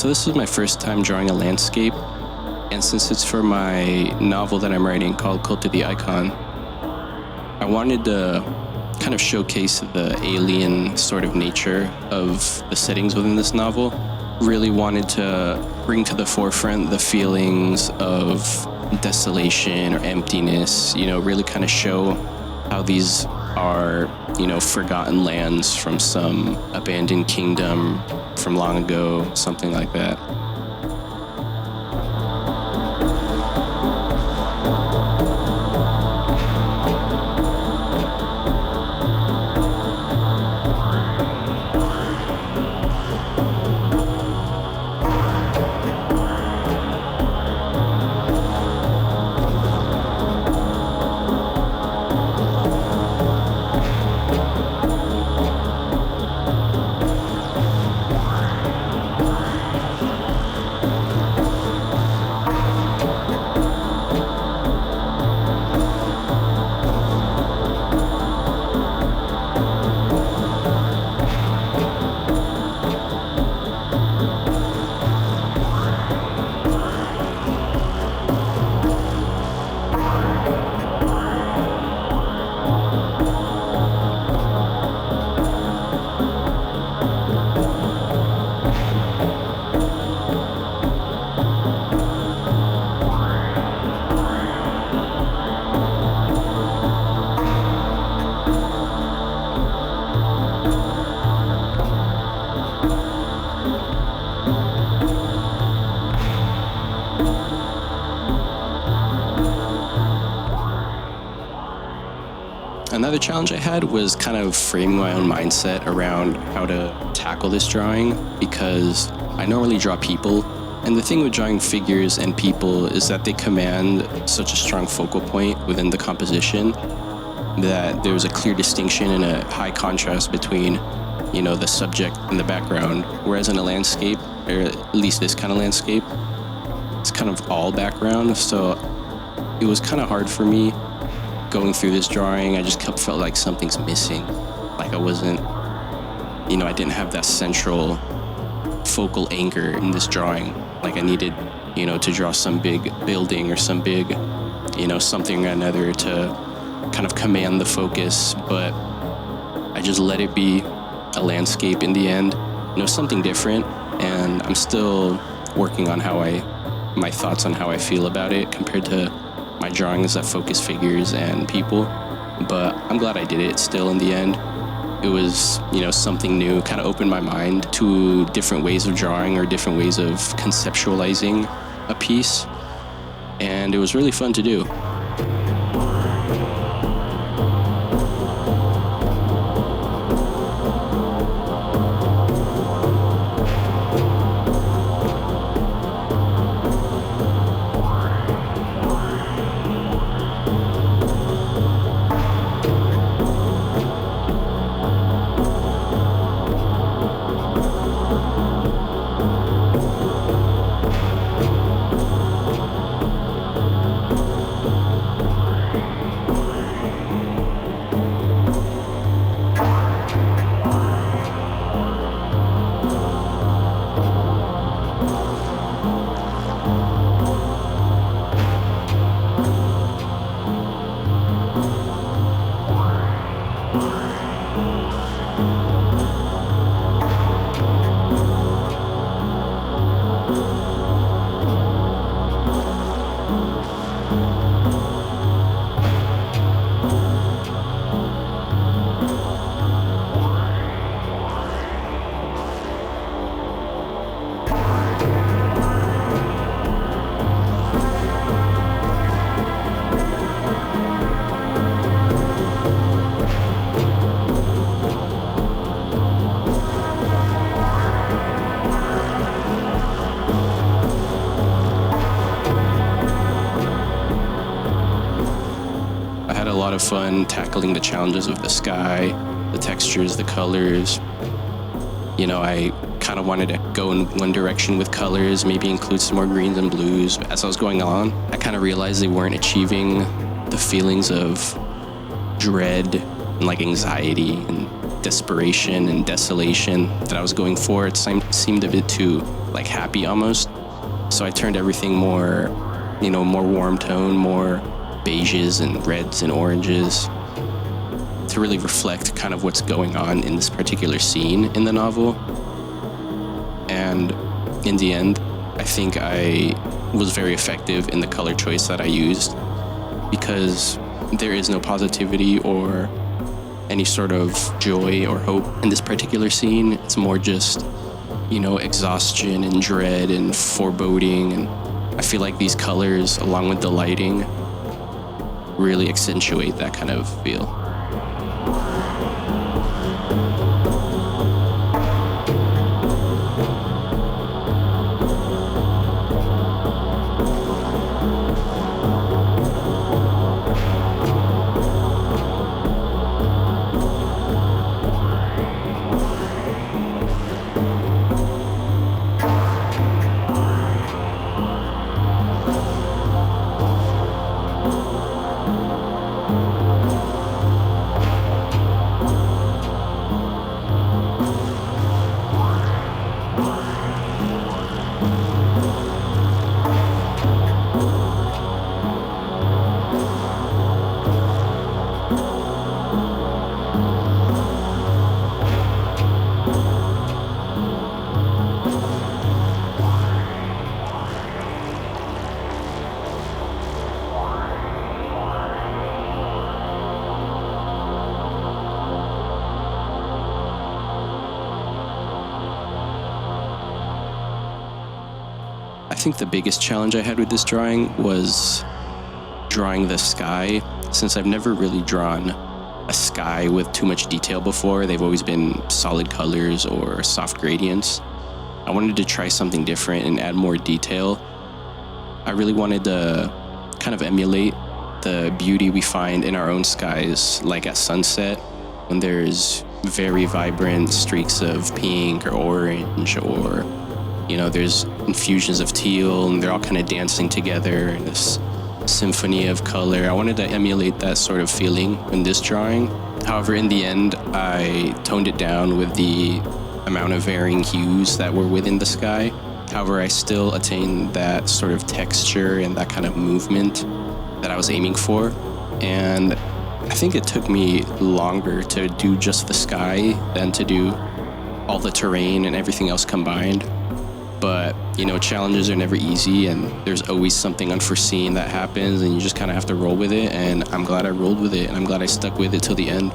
So this is my first time drawing a landscape, and since it's for my novel that I'm writing called Cult of the Icon, I wanted to kind of showcase the alien sort of nature of the settings within this novel. Really wanted to bring to the forefront the feelings of desolation or emptiness, really kind of show how these are, forgotten lands from some abandoned kingdom from long ago, something like that. Another challenge I had was kind of framing my own mindset around how to tackle this drawing, because I normally draw people, and the thing with drawing figures and people is that they command such a strong focal point within the composition that there's a clear distinction and a high contrast between, the subject and the background. Whereas in a landscape, or at least this kind of landscape, it's kind of all background, so it was kind of hard for me going through this drawing. I just felt like something's missing. Like I wasn't, I didn't have that central focal anchor in this drawing. Like I needed, to draw some big building or some big, something or another to kind of command the focus. But I just let it be a landscape in the end, something different. And I'm still working on my thoughts on how I feel about it compared to my drawings that focus figures and people, but I'm glad I did it still in the end. It was, something new, kind of opened my mind to different ways of drawing or different ways of conceptualizing a piece, and it was really fun to do. A lot of fun tackling the challenges of the sky, the textures, the colors. I kind of wanted to go in one direction with colors, maybe include some more greens and blues. But as I was going on, I kind of realized they weren't achieving the feelings of dread and anxiety and desperation and desolation that I was going for. It seemed a bit too like happy almost. So I turned everything more, more warm tone, more beiges and reds and oranges to really reflect kind of what's going on in this particular scene in the novel. And in the end, I think I was very effective in the color choice that I used, because there is no positivity or any sort of joy or hope in this particular scene. It's more just, exhaustion and dread and foreboding. And I feel like these colors, along with the lighting, really accentuate that kind of feel. I think the biggest challenge I had with this drawing was drawing the sky, since I've never really drawn a sky with too much detail before. They've always been solid colors or soft gradients. I wanted to try something different and add more detail. I really wanted to kind of emulate the beauty we find in our own skies, like at sunset, when there's very vibrant streaks of pink or orange, or there's infusions of teal, and they're all kind of dancing together in this symphony of color. I wanted to emulate that sort of feeling in this drawing. However, in the end, I toned it down with the amount of varying hues that were within the sky. However, I still attained that sort of texture and that kind of movement that I was aiming for. And I think it took me longer to do just the sky than to do all the terrain and everything else combined. But, challenges are never easy, and there's always something unforeseen that happens, and you just kind of have to roll with it. And I'm glad I rolled with it, and I'm glad I stuck with it till the end.